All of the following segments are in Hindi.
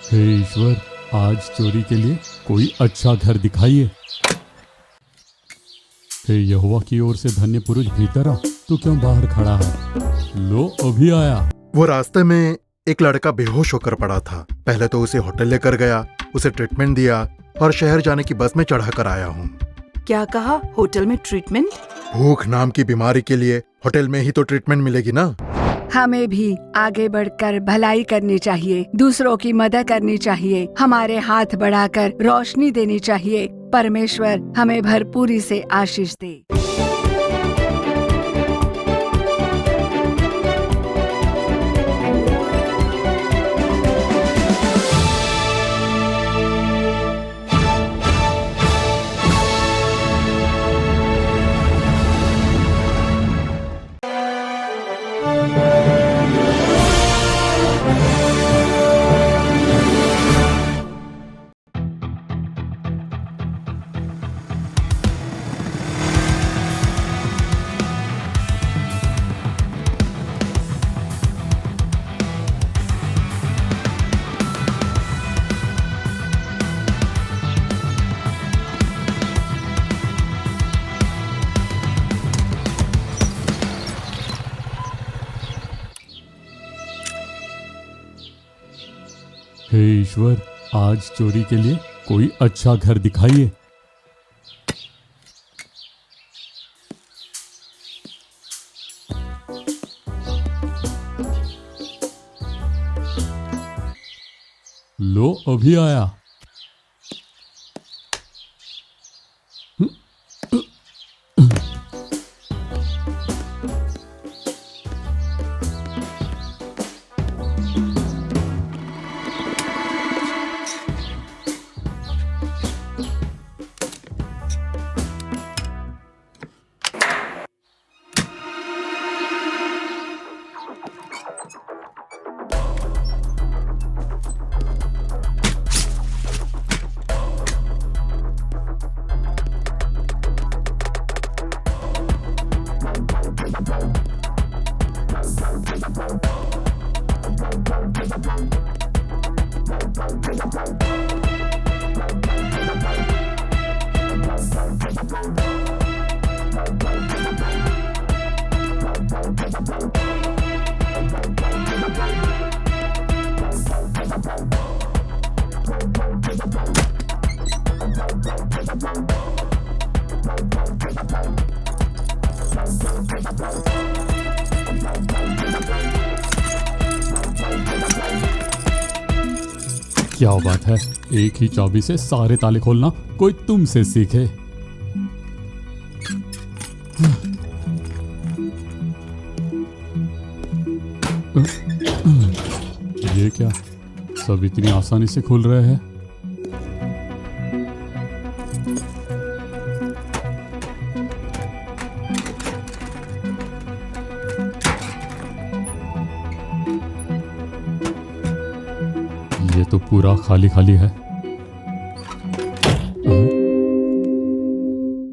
हे ईश्वर, आज चोरी के लिए कोई अच्छा घर दिखाइए। हे यहोवा की ओर से धन्य पुरुष भीतर आ, तू क्यों बाहर खड़ा है? लो अभी आया। वो रास्ते में एक लड़का बेहोश होकर पड़ा था। पहले तो उसे होटल लेकर गया, उसे ट्रीटमेंट दिया और शहर जाने की बस में चढ़ाकर आया हूँ। क्या कहा? होटल में ट्रीटमेंट? भूख नाम की बीमारी के लिए होटल में ही तो ट्रीटमेंट मिलेगी ना। हमें भी आगे बढ़कर भलाई करनी चाहिए, दूसरों की मदद करनी चाहिए, हमारे हाथ बढ़ाकर रोशनी देनी चाहिए। परमेश्वर हमें भरपूरी से आशीष दे। हे ईश्वर, आज चोरी के लिए कोई अच्छा घर दिखाइए। लो अभी आया। क्या बात है, एक ही चाबी से सारे ताले खोलना कोई तुमसे सीखे। ये क्या, सब इतनी आसानी से खुल रहे हैं? ये तो पूरा खाली खाली है।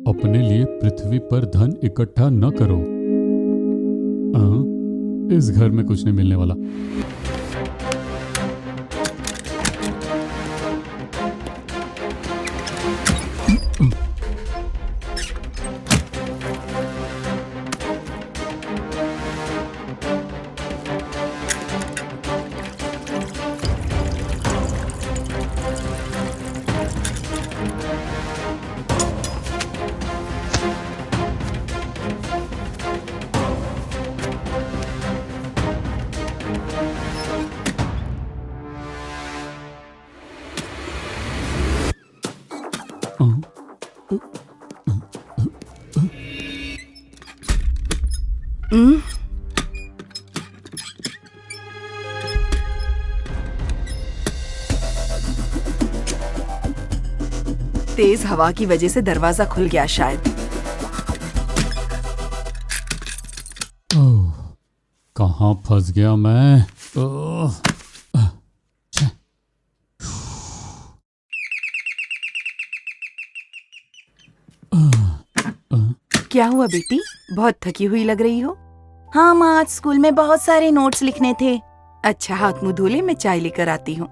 अपने लिए पृथ्वी पर धन इकट्ठा न करो। इस घर में कुछ नहीं मिलने वाला। तेज हवा की वजह से दरवाजा खुल गया शायद। ओह, कहाँ फंस गया मैं? क्या हुआ बेटी, बहुत थकी हुई लग रही हो? हाँ माँ, आज स्कूल में बहुत सारे नोट्स लिखने थे। अच्छा, हाथ मुंह धो ले, मैं चाय लेकर आती हूँ।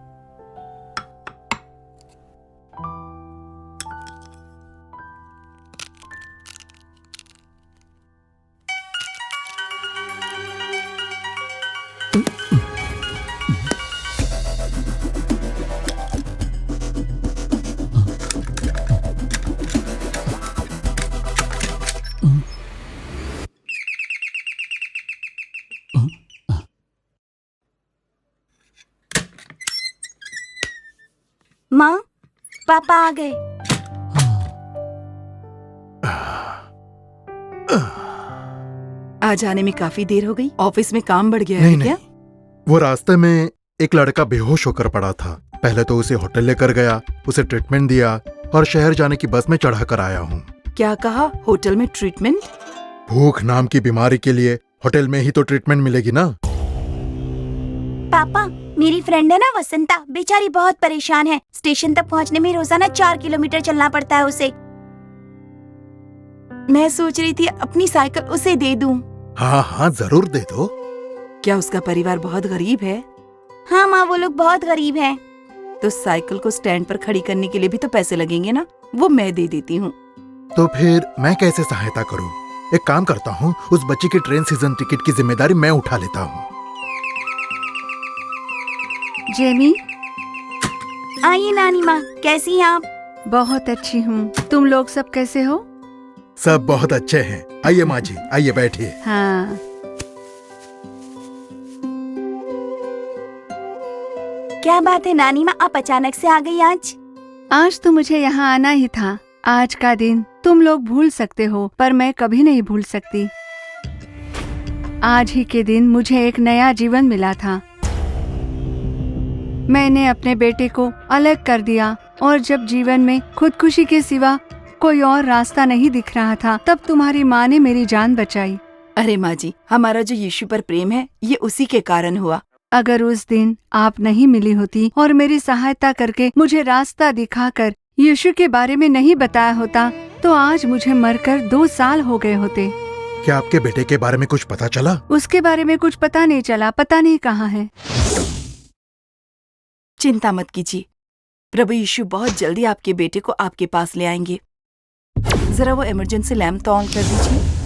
माँ, पापा आ गए। आज आने में काफी देर हो गई। ऑफिस में काम बढ़ गया है नहीं क्या? वो रास्ते में एक लड़का बेहोश होकर पड़ा था। पहले तो उसे होटल लेकर गया, उसे ट्रीटमेंट दिया और शहर जाने की बस में चढ़ा कर आया हूँ। क्या कहा? होटल में ट्रीटमेंट? भूख नाम की बीमारी के लिए होटल में ही तो ट्रीटमेंट मिलेगी ना। पापा, मेरी फ्रेंड है ना वसंता, बेचारी बहुत परेशान है। स्टेशन तक पहुंचने में रोजाना 4 किलोमीटर चलना पड़ता है उसे। मैं सोच रही थी अपनी साइकिल उसे दे दूं। हाँ हाँ, जरूर दे दो। क्या उसका परिवार बहुत गरीब है? हाँ माँ, वो लोग बहुत गरीब हैं। तो साइकिल को स्टैंड पर खड़ी करने के लिए भी तो पैसे लगेंगे ना, वो मैं दे देती हूँ। तो फिर मैं कैसे सहायता करूँ? एक काम करता हूँ, उस बच्ची की ट्रेन सीजन टिकट की जिम्मेदारी मैं उठा लेता हूँ। जेमी, आइए नानी माँ, कैसी हैं आप? बहुत अच्छी हूँ। तुम लोग सब कैसे हो? सब बहुत अच्छे हैं। आइए माँ जी, आइए बैठिए। हाँ, क्या बात है नानी माँ, आप अचानक से आ गई आज? आज तो मुझे यहाँ आना ही था। आज का दिन तुम लोग भूल सकते हो, पर मैं कभी नहीं भूल सकती। आज ही के दिन मुझे एक नया जीवन मिला था। मैंने अपने बेटे को अलग कर दिया और जब जीवन में खुदकुशी के सिवा कोई और रास्ता नहीं दिख रहा था, तब तुम्हारी माँ ने मेरी जान बचाई। अरे माँ जी, हमारा जो यीशु पर प्रेम है ये उसी के कारण हुआ। अगर उस दिन आप नहीं मिली होती और मेरी सहायता करके मुझे रास्ता दिखाकर यीशु के बारे में नहीं बताया होता, तो आज मुझे मरकर 2 साल हो गए होते। क्या आपके बेटे के बारे में कुछ पता चला? उसके बारे में कुछ पता नहीं चला, पता नहीं कहाँ है। चिंता मत कीजिए, प्रभु यीशु बहुत जल्दी आपके बेटे को आपके पास ले आएंगे। जरा वो इमरजेंसी लैंप तो ऑन कर दीजिए।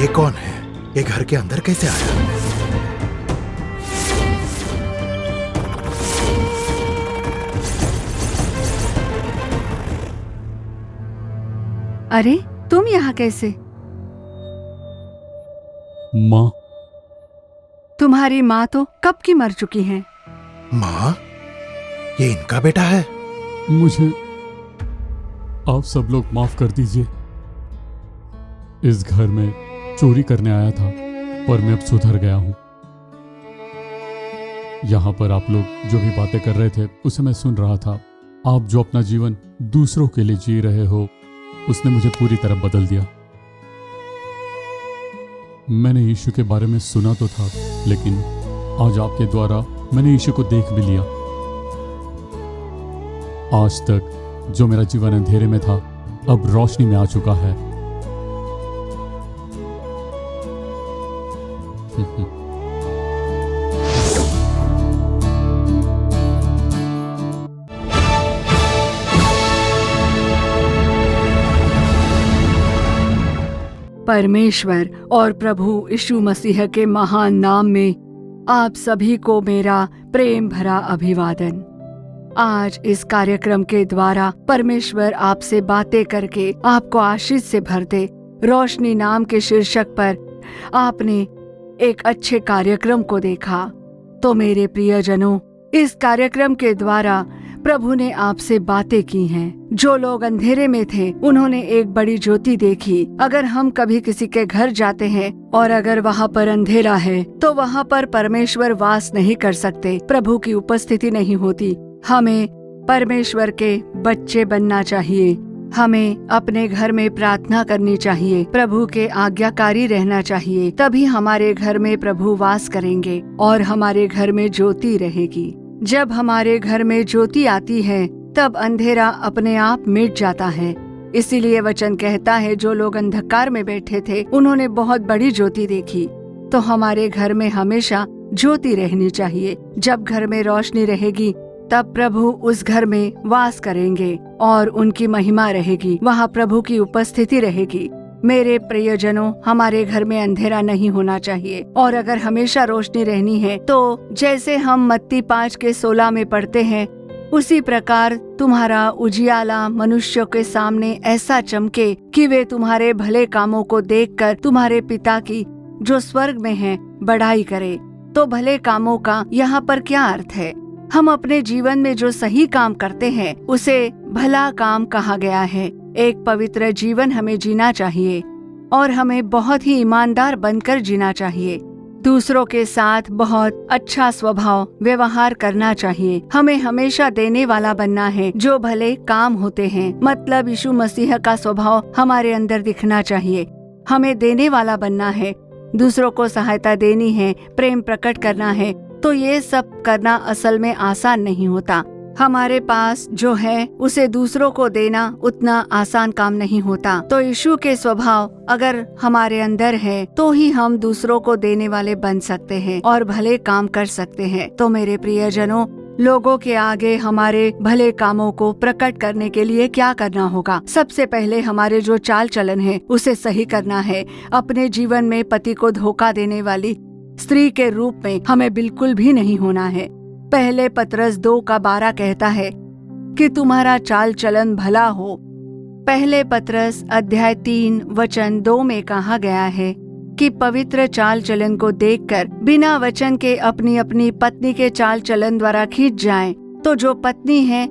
ये कौन है? ये घर के अंदर कैसे आया? अरे, तुम यहाँ कैसे? माँ, तुम्हारी माँ तो कब की मर चुकी है। माँ, ये इनका बेटा है? मुझे आप सब लोग माफ कर दीजिए। इस घर में चोरी करने आया था, पर मैं अब सुधर गया हूँ। यहाँ पर आप लोग जो भी बातें कर रहे थे उसे मैं सुन रहा था। आप जो अपना जीवन दूसरों के लिए जी रहे हो, उसने मुझे पूरी तरह बदल दिया। मैंने यीशु के बारे में सुना तो था, लेकिन आज आपके द्वारा मैंने यीशु को देख भी लिया। आज तक जो मेरा जीवन अंधेरे में था, अब रोशनी में आ चुका है। परमेश्वर और प्रभु यीशु मसीह के महान नाम में आप सभी को मेरा प्रेम भरा अभिवादन। आज इस कार्यक्रम के द्वारा परमेश्वर आपसे बातें करके आपको आशीष से भर दे। रोशनी नाम के शीर्षक पर आपने एक अच्छे कार्यक्रम को देखा। तो मेरे प्रियजनों, इस कार्यक्रम के द्वारा प्रभु ने आपसे बातें की हैं। जो लोग अंधेरे में थे, उन्होंने एक बड़ी ज्योति देखी। अगर हम कभी किसी के घर जाते हैं और अगर वहाँ पर अंधेरा है, तो वहाँ पर परमेश्वर वास नहीं कर सकते, प्रभु की उपस्थिति नहीं होती। हमें परमेश्वर के बच्चे बनना चाहिए। हमें अपने घर में प्रार्थना करनी चाहिए, प्रभु के आज्ञाकारी रहना चाहिए। तभी हमारे घर में प्रभु वास करेंगे और हमारे घर में ज्योति रहेगी। जब हमारे घर में ज्योति आती है, तब अंधेरा अपने आप मिट जाता है। इसीलिए वचन कहता है, जो लोग अंधकार में बैठे थे, उन्होंने बहुत बड़ी ज्योति देखी। तो हमारे घर में हमेशा ज्योति रहनी चाहिए। जब घर में रोशनी रहेगी, तब प्रभु उस घर में वास करेंगे और उनकी महिमा रहेगी। वहाँ प्रभु की उपस्थिति रहेगी। मेरे प्रियजनों, हमारे घर में अंधेरा नहीं होना चाहिए और अगर हमेशा रोशनी रहनी है, तो जैसे हम मत्ती 5:16 में पढ़ते हैं, उसी प्रकार तुम्हारा उजियाला मनुष्यों के सामने ऐसा चमके कि वे तुम्हारे भले कामों को देखकर तुम्हारे पिता की जो स्वर्ग में है बड़ाई करे। तो भले कामों का यहाँ पर क्या अर्थ है? हम अपने जीवन में जो सही काम करते हैं उसे भला काम कहा गया है। एक पवित्र जीवन हमें जीना चाहिए और हमें बहुत ही ईमानदार बनकर जीना चाहिए। दूसरों के साथ बहुत अच्छा स्वभाव व्यवहार करना चाहिए। हमें हमेशा देने वाला बनना है जो भले काम होते हैं, मतलब यीशु मसीह का स्वभाव हमारे अंदर दिखना चाहिए। हमें देने वाला बनना है, दूसरों को सहायता देनी है, प्रेम प्रकट करना है। तो ये सब करना असल में आसान नहीं होता। हमारे पास जो है उसे दूसरों को देना उतना आसान काम नहीं होता। तो यीशु के स्वभाव अगर हमारे अंदर है तो ही हम दूसरों को देने वाले बन सकते हैं और भले काम कर सकते हैं। तो मेरे प्रियजनों, लोगों के आगे हमारे भले कामों को प्रकट करने के लिए क्या करना होगा? सबसे पहले हमारे जो चाल चलन है उसे सही करना है। अपने जीवन में पति को धोखा देने वाली स्त्री के रूप में हमें बिल्कुल भी नहीं होना है। पहले पतरस 2:12 कहता है कि तुम्हारा चाल चलन भला हो। पहले पतरस अध्याय 3:2 में कहा गया है कि पवित्र चाल चलन को देखकर बिना वचन के अपनी अपनी पत्नी के चाल चलन द्वारा खींच जाएं। तो जो पत्नी है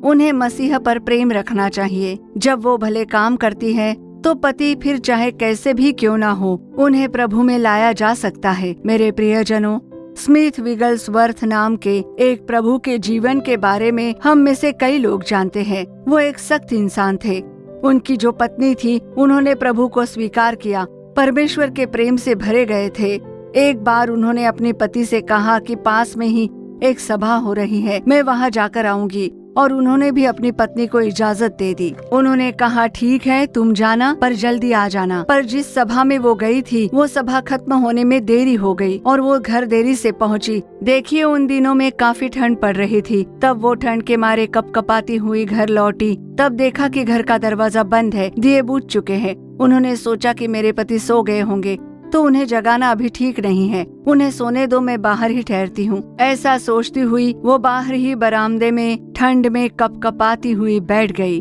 उन्हें मसीह पर प्रेम रखना चाहिए। जब वो भले काम करती है तो पति फिर चाहे कैसे भी क्यों ना हो, उन्हें प्रभु में लाया जा सकता है। मेरे प्रियजनों, स्मिथ विगल्सवर्थ नाम के एक प्रभु के जीवन के बारे में हम में से कई लोग जानते हैं। वो एक सख्त इंसान थे। उनकी जो पत्नी थी उन्होंने प्रभु को स्वीकार किया, परमेश्वर के प्रेम से भरे गए थे। एक बार उन्होंने अपने पति से कहा कि पास में ही एक सभा हो रही है, मैं वहाँ जाकर आऊंगी, और उन्होंने भी अपनी पत्नी को इजाजत दे दी। उन्होंने कहा ठीक है तुम जाना, पर जल्दी आ जाना। पर जिस सभा में वो गई थी वो सभा खत्म होने में देरी हो गई और वो घर देरी से पहुंची। देखिए उन दिनों में काफी ठंड पड़ रही थी। तब वो ठंड के मारे कपकपाती हुई घर लौटी। तब देखा कि घर का दरवाजा बंद है, दिए बुझ चुके हैं। उन्होंने सोचा कि मेरे पति सो गए होंगे तो उन्हें जगाना अभी ठीक नहीं है, उन्हें सोने दो, मैं बाहर ही ठहरती हूँ। ऐसा सोचती हुई वो बाहर ही बरामदे में ठंड में कपकपाती हुई बैठ गई।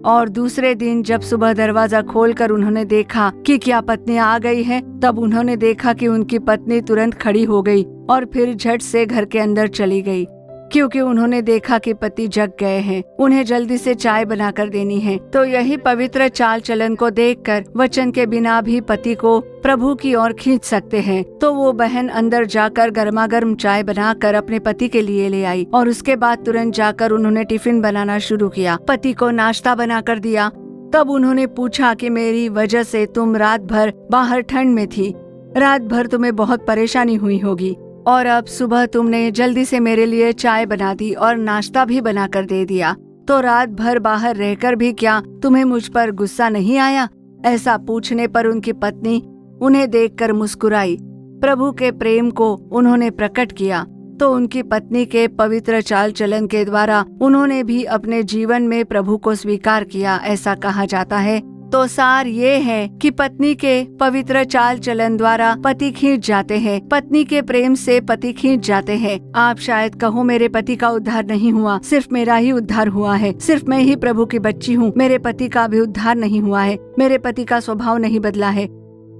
और दूसरे दिन जब सुबह दरवाजा खोलकर उन्होंने देखा कि क्या पत्नी आ गई है, तब उन्होंने देखा कि उनकी पत्नी तुरंत खड़ी हो गई और फिर झट से घर के अंदर चली गई, क्योंकि उन्होंने देखा कि पति जग गए हैं। उन्हें जल्दी से चाय बनाकर देनी है। तो यही पवित्र चाल चलन को देखकर वचन के बिना भी पति को प्रभु की ओर खींच सकते हैं। तो वो बहन अंदर जाकर गर्मा गर्म चाय बनाकर अपने पति के लिए ले आई और उसके बाद तुरंत जाकर उन्होंने टिफिन बनाना शुरू किया, पति को नाश्ता बनाकर दिया। तब उन्होंने पूछा कि मेरी वजह से तुम रात भर बाहर ठंड में थी, रात भर तुम्हें बहुत परेशानी हुई होगी, और अब सुबह तुमने जल्दी से मेरे लिए चाय बना दी और नाश्ता भी बनाकर दे दिया। तो रात भर बाहर रहकर भी क्या तुम्हें मुझ पर गुस्सा नहीं आया? ऐसा पूछने पर उनकी पत्नी उन्हें देखकर मुस्कुराई। प्रभु के प्रेम को उन्होंने प्रकट किया। तो उनकी पत्नी के पवित्र चाल चलन के द्वारा उन्होंने भी अपने जीवन में प्रभु को स्वीकार किया, ऐसा कहा जाता है। तो सार ये है कि पत्नी के पवित्र चाल चलन द्वारा पति खींच जाते हैं, पत्नी के प्रेम से पति खींच जाते हैं। आप शायद कहो मेरे पति का उद्धार नहीं हुआ, सिर्फ मेरा ही उद्धार हुआ है, सिर्फ मैं ही प्रभु की बच्ची हूँ, मेरे पति का भी उद्धार नहीं हुआ है, मेरे पति का स्वभाव नहीं बदला है,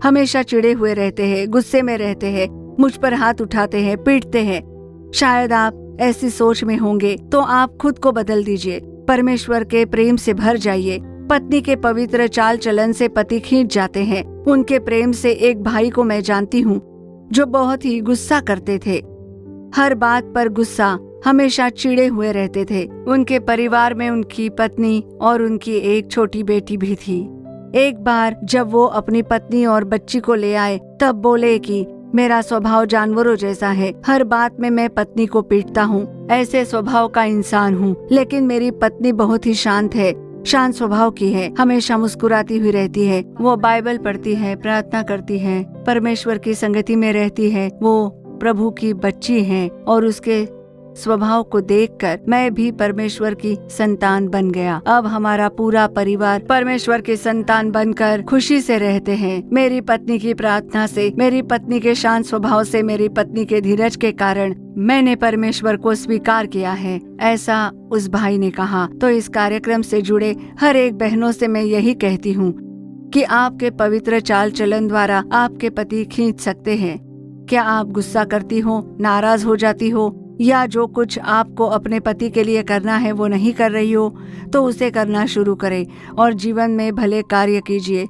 हमेशा चिड़े हुए रहते हैं, गुस्से में रहते हैं, मुझ पर हाथ उठाते हैं, पीटते हैं। शायद आप ऐसी सोच में होंगे तो आप खुद को बदल दीजिए, परमेश्वर के प्रेम से भर जाइए। पत्नी के पवित्र चाल चलन से पति खींच जाते हैं। उनके प्रेम से एक भाई को मैं जानती हूँ जो बहुत ही गुस्सा करते थे, हर बात पर गुस्सा, हमेशा चिड़े हुए रहते थे। उनके परिवार में उनकी पत्नी और उनकी एक छोटी बेटी भी थी। एक बार जब वो अपनी पत्नी और बच्ची को ले आए तब बोले कि मेरा स्वभाव जानवरों जैसा है, हर बात में मैं पत्नी को पीटता हूँ, ऐसे स्वभाव का इंसान हूँ। लेकिन मेरी पत्नी बहुत ही शांत है, शांत स्वभाव की है, हमेशा मुस्कुराती हुई रहती है। वो बाइबल पढ़ती है, प्रार्थना करती है, परमेश्वर की संगति में रहती है, वो प्रभु की बच्ची है और उसके स्वभाव को देखकर मैं भी परमेश्वर की संतान बन गया। अब हमारा पूरा परिवार परमेश्वर की संतान बनकर खुशी से रहते हैं। मेरी पत्नी की प्रार्थना से, मेरी पत्नी के शांत स्वभाव से, मेरी पत्नी के धीरज के कारण मैंने परमेश्वर को स्वीकार किया है, ऐसा उस भाई ने कहा। तो इस कार्यक्रम से जुड़े हर एक बहनों से मैं यही कहती हूँ कि आपके पवित्र चाल चलन द्वारा आपके पति खींच सकते हैं। क्या आप गुस्सा करती हो, नाराज हो जाती हो, या जो कुछ आपको अपने पति के लिए करना है वो नहीं कर रही हो, तो उसे करना शुरू करें और जीवन में भले कार्य कीजिए।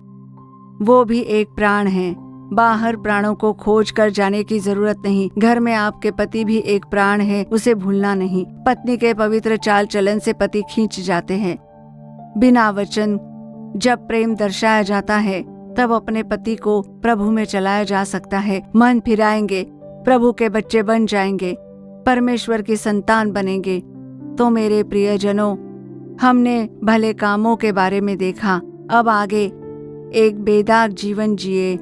वो भी एक प्राण है। बाहर प्राणों को खोज कर जाने की जरूरत नहीं। घर में आपके पति भी एक प्राण है, उसे भूलना नहीं। पत्नी के पवित्र चाल चलन से पति खींच जाते हैं। बिना वचन जब प्रेम दर्शाया जाता है तब अपने पति को प्रभु में चलाया जा सकता है। मन फिराएंगे, प्रभु के बच्चे बन जाएंगे, परमेश्वर की संतान बनेंगे। तो मेरे प्रियजनों, हमने भले कामों के बारे में देखा। अब आगे एक बेदाग जीवन जिए।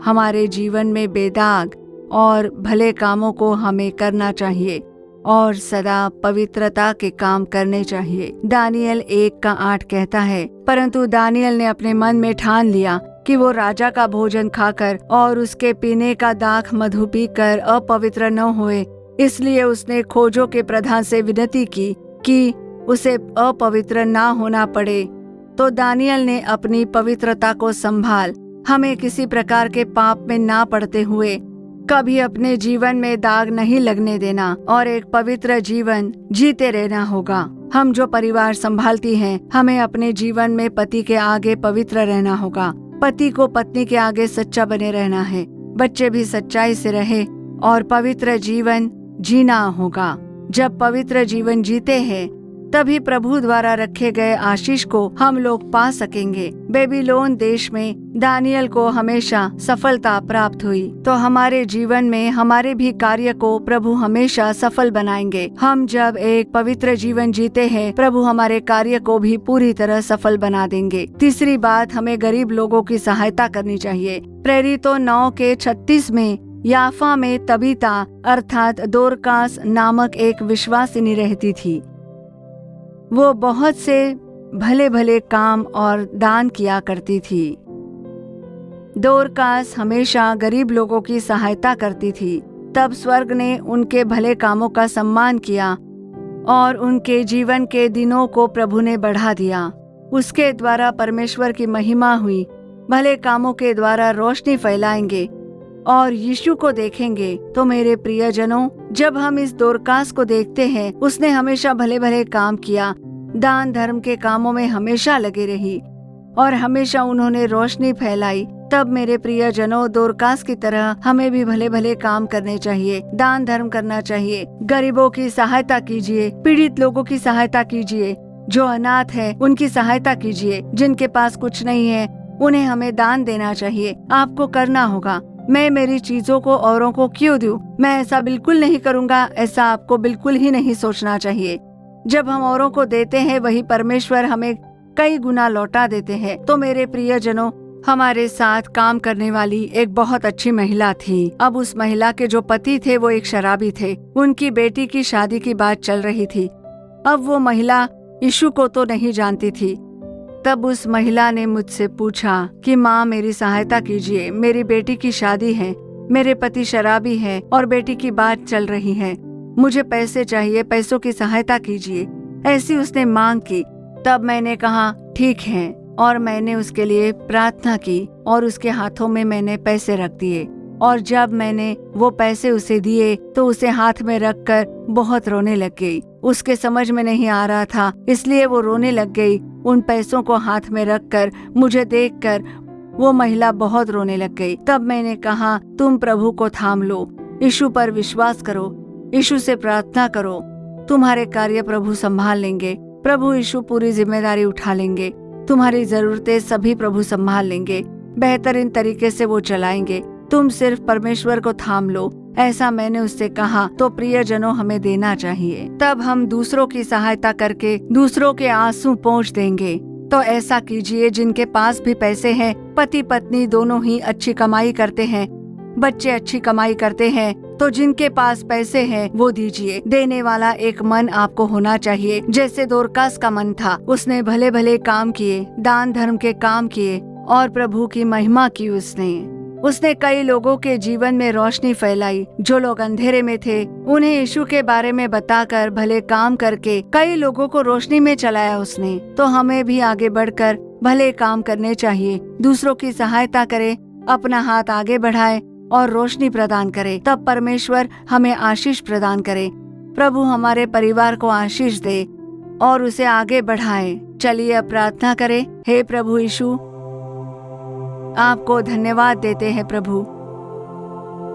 हमारे जीवन में बेदाग और भले कामों को हमें करना चाहिए और सदा पवित्रता के काम करने चाहिए। दानियल 1:8 कहता है, परंतु दानियल ने अपने मन में ठान लिया कि वो राजा का भोजन खाकर और उसके पीने का दाख मधु पीकर अपवित्र न होए। इसलिए उसने खोजों के प्रधान से विनती की कि उसे अपवित्र ना होना पड़े। तो दानियल ने अपनी पवित्रता को संभाल हमें किसी प्रकार के पाप में ना पड़ते हुए कभी अपने जीवन में दाग नहीं लगने देना और एक पवित्र जीवन जीते रहना होगा। हम जो परिवार संभालती हैं, हमें अपने जीवन में पति के आगे पवित्र रहना होगा। पति को पत्नी के आगे सच्चा बने रहना है। बच्चे भी सच्चाई से रहे और पवित्र जीवन जीना होगा। जब पवित्र जीवन जीते हैं तभी प्रभु द्वारा रखे गए आशीष को हम लोग पा सकेंगे। बेबीलोन देश में दानियल को हमेशा सफलता प्राप्त हुई, तो हमारे जीवन में हमारे भी कार्य को प्रभु हमेशा सफल बनाएंगे। हम जब एक पवित्र जीवन जीते हैं, प्रभु हमारे कार्य को भी पूरी तरह सफल बना देंगे। तीसरी बात, हमें गरीब लोगों की सहायता करनी चाहिए। प्रेरितों 9:36 में याफा में तबीता अर्थात दोरकास नामक एक विश्वासिनी रहती थी। वो बहुत से भले भले काम और दान किया करती थी। दोरकास हमेशा गरीब लोगों की सहायता करती थी। तब स्वर्ग ने उनके भले कामों का सम्मान किया और उनके जीवन के दिनों को प्रभु ने बढ़ा दिया। उसके द्वारा परमेश्वर की महिमा हुई। भले कामों के द्वारा रोशनी फैलाएंगे और यीशु को देखेंगे। तो मेरे प्रियजनों, जब हम इस दोरकास को देखते हैं, उसने हमेशा भले भले काम किया, दान धर्म के कामों में हमेशा लगे रही और हमेशा उन्होंने रोशनी फैलाई। तब मेरे प्रियजनों, दोरकास की तरह हमें भी भले भले काम करने चाहिए, दान धर्म करना चाहिए। गरीबों की सहायता कीजिए, पीड़ित लोगों की सहायता कीजिए, जो अनाथ है उनकी सहायता कीजिए, जिनके पास कुछ नहीं है उन्हें हमें दान देना चाहिए। आपको करना होगा। मैं मेरी चीजों को औरों को क्यों दूं? मैं ऐसा बिल्कुल नहीं करूँगा, ऐसा आपको बिल्कुल ही नहीं सोचना चाहिए। जब हम औरों को देते हैं, वही परमेश्वर हमें कई गुना लौटा देते हैं। तो मेरे प्रियजनों, हमारे साथ काम करने वाली एक बहुत अच्छी महिला थी। अब उस महिला के जो पति थे वो एक शराबी थे। उनकी बेटी की शादी की बात चल रही थी। अब वो महिला यीशु को तो नहीं जानती थी। तब उस महिला ने मुझसे पूछा कि माँ, मेरी सहायता कीजिए, मेरी बेटी की शादी है, मेरे पति शराबी है और बेटी की बात चल रही है, मुझे पैसे चाहिए, पैसों की सहायता कीजिए। ऐसी उसने मांग की। तब मैंने कहा ठीक है, और मैंने उसके लिए प्रार्थना की और उसके हाथों में मैंने पैसे रख दिए। और जब मैंने वो पैसे उसे दिए तो उसे हाथ में रखकर बहुत रोने लग गई। उसके समझ में नहीं आ रहा था, इसलिए वो रोने लग गई। उन पैसों को हाथ में रखकर मुझे देखकर वो महिला बहुत रोने लग गई। तब मैंने कहा, तुम प्रभु को थाम लो, यीशु पर विश्वास करो, यीशु से प्रार्थना करो, तुम्हारे कार्य प्रभु संभाल लेंगे। प्रभु यीशु पूरी जिम्मेदारी उठा लेंगे। तुम्हारी जरूरतें सभी प्रभु संभाल लेंगे, बेहतरीन तरीके से वो चलाएंगे। तुम सिर्फ परमेश्वर को थाम लो, ऐसा मैंने उससे कहा। तो प्रियजनों, हमें देना चाहिए, तब हम दूसरों की सहायता करके दूसरों के आंसू पोंछ देंगे। तो ऐसा कीजिए, जिनके पास भी पैसे हैं, पति पत्नी दोनों ही अच्छी कमाई करते हैं, बच्चे अच्छी कमाई करते हैं, तो जिनके पास पैसे हैं वो दीजिए। देने वाला एक मन आपको होना चाहिए, जैसे दोरकास का मन था। उसने भले भले काम किए, दान धर्म के काम किए और प्रभु की महिमा की। उसने कई लोगों के जीवन में रोशनी फैलाई। जो लोग अंधेरे में थे उन्हें यीशु के बारे में बताकर, भले काम करके कई लोगों को रोशनी में चलाया उसने। तो हमें भी आगे बढ़कर भले काम करने चाहिए, दूसरों की सहायता करें, अपना हाथ आगे बढ़ाए और रोशनी प्रदान करे। तब परमेश्वर हमें आशीष प्रदान करे। प्रभु हमारे परिवार को आशीष दे और उसे आगे बढ़ाए। चलिए अब प्रार्थना करें। हे प्रभु यीशु, आपको धन्यवाद देते हैं प्रभु।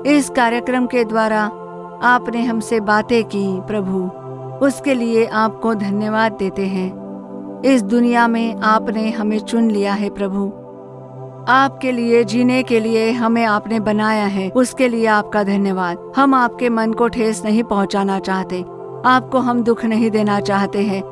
इस कार्यक्रम के द्वारा आपने हमसे बातें की प्रभु, उसके लिए आपको धन्यवाद देते हैं। इस दुनिया में आपने हमें चुन लिया है प्रभु। आपके लिए जीने के लिए हमें आपने बनाया है, उसके लिए आपका धन्यवाद। हम आपके मन को ठेस नहीं पहुंचाना चाहते, आपको हम दुख नहीं देना चाहते हैं।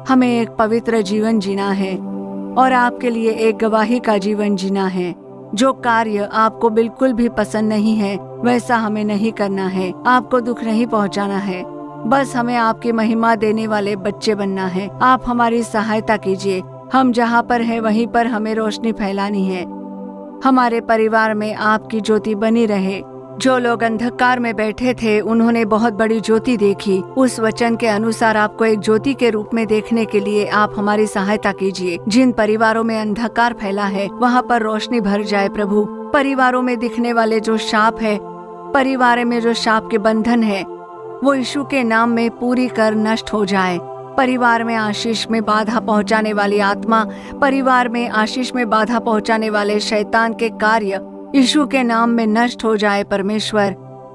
हमें एक पवित्र जीवन जीना है और आपके लिए एक गवाही का जीवन जीना है। जो कार्य आपको बिल्कुल भी पसंद नहीं है वैसा हमें नहीं करना है, आपको दुख नहीं पहुंचाना है। बस हमें आपकी महिमा देने वाले बच्चे बनना है। आप हमारी सहायता कीजिए। हम जहाँ पर हैं वहीं पर हमें रोशनी फैलानी है। हमारे परिवार में आपकी ज्योति बनी रहे। जो लोग अंधकार में बैठे थे उन्होंने बहुत बड़ी ज्योति देखी। उस वचन के अनुसार आपको एक ज्योति के रूप में देखने के लिए आप हमारी सहायता कीजिए। जिन परिवारों में अंधकार फैला है वहाँ पर रोशनी भर जाए प्रभु। परिवारों में दिखने वाले जो शाप है, परिवार में जो शाप के बंधन है, वो यीशु के नाम में पूरी कर नष्ट हो जाए। परिवार में आशीष में बाधा पहुंचाने वाली आत्मा, परिवार में आशीष में बाधा पहुंचाने वाले शैतान के कार्य यीशु के नाम में नष्ट हो जाए परमेश्वर।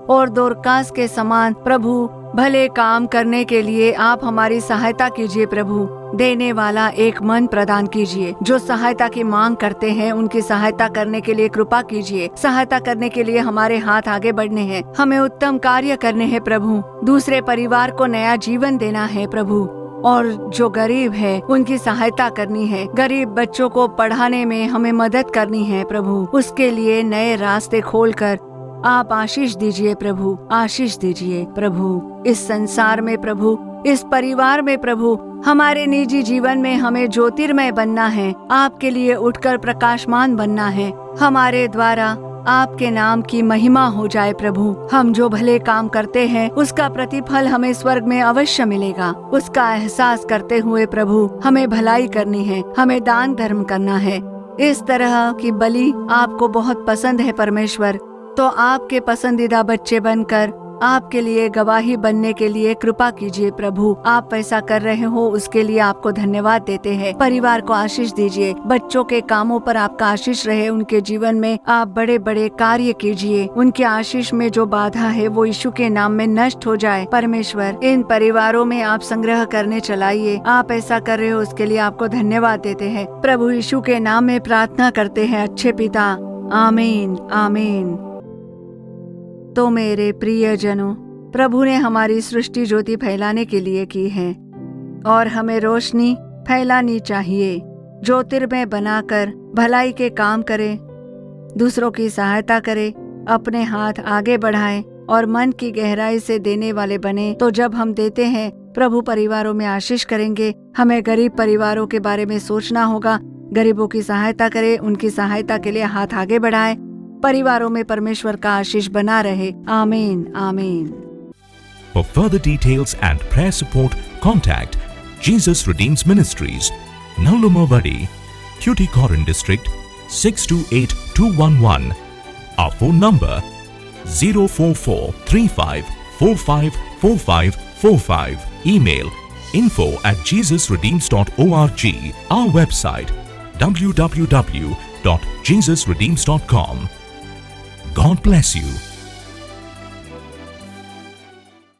और दोरकास के समान प्रभु भले काम करने के लिए आप हमारी सहायता कीजिए प्रभु। देने वाला एक मन प्रदान कीजिए। जो सहायता की मांग करते हैं उनकी सहायता करने के लिए कृपा कीजिए। सहायता करने के लिए हमारे हाथ आगे बढ़ने हैं, हमें उत्तम कार्य करने हैं प्रभु। दूसरे परिवार को नया जीवन देना है प्रभु। और जो गरीब है उनकी सहायता करनी है। गरीब बच्चों को पढ़ाने में हमें मदद करनी है प्रभु। उसके लिए नए रास्ते खोलकर आप आशीष दीजिए प्रभु, आशीष दीजिए प्रभु। इस संसार में प्रभु, इस परिवार में प्रभु, हमारे निजी जीवन में हमें ज्योतिर्मय बनना है। आपके लिए उठकर प्रकाशमान बनना है। हमारे द्वारा आपके नाम की महिमा हो जाए प्रभु। हम जो भले काम करते हैं उसका प्रतिफल हमें स्वर्ग में अवश्य मिलेगा। उसका एहसास करते हुए प्रभु हमें भलाई करनी है, हमें दान धर्म करना है। इस तरह की बलि आपको बहुत पसंद है परमेश्वर। तो आपके पसंदीदा बच्चे बनकर आपके लिए गवाही बनने के लिए कृपा कीजिए प्रभु। आप ऐसा कर रहे हो उसके लिए आपको धन्यवाद देते हैं। परिवार को आशीष दीजिए। बच्चों के कामों पर आपका आशीष रहे। उनके जीवन में आप बड़े बड़े कार्य कीजिए। उनके आशीष में जो बाधा है वो यीशु के नाम में नष्ट हो जाए परमेश्वर। इन परिवारों में आप संग्रह करने चलाइए। आप ऐसा कर रहे हो उसके लिए आपको धन्यवाद देते हैं। प्रभु यीशु के नाम में प्रार्थना करते हैं अच्छे पिता, आमीन आमीन। तो मेरे प्रियजनों, प्रभु ने हमारी सृष्टि ज्योति फैलाने के लिए की है और हमें रोशनी फैलानी चाहिए। ज्योतिर्मय बनाकर भलाई के काम करें, दूसरों की सहायता करें, अपने हाथ आगे बढ़ाएं और मन की गहराई से देने वाले बने। तो जब हम देते हैं प्रभु परिवारों में आशीष करेंगे। हमें गरीब परिवारों के बारे में सोचना होगा। गरीबों की सहायता करें, उनकी सहायता के लिए हाथ आगे बढ़ाएं। परिवारों में परमेश्वर का आशीष बना रहे। आमीन आमीन। For further details and prayer support, contact Jesus Redeems Ministries, Nallumavadi, Tuticorin District, 628211. Our phone number 04435454545. Email info@jesusredeems.org. Our website www.jesusredeems.com. God bless you.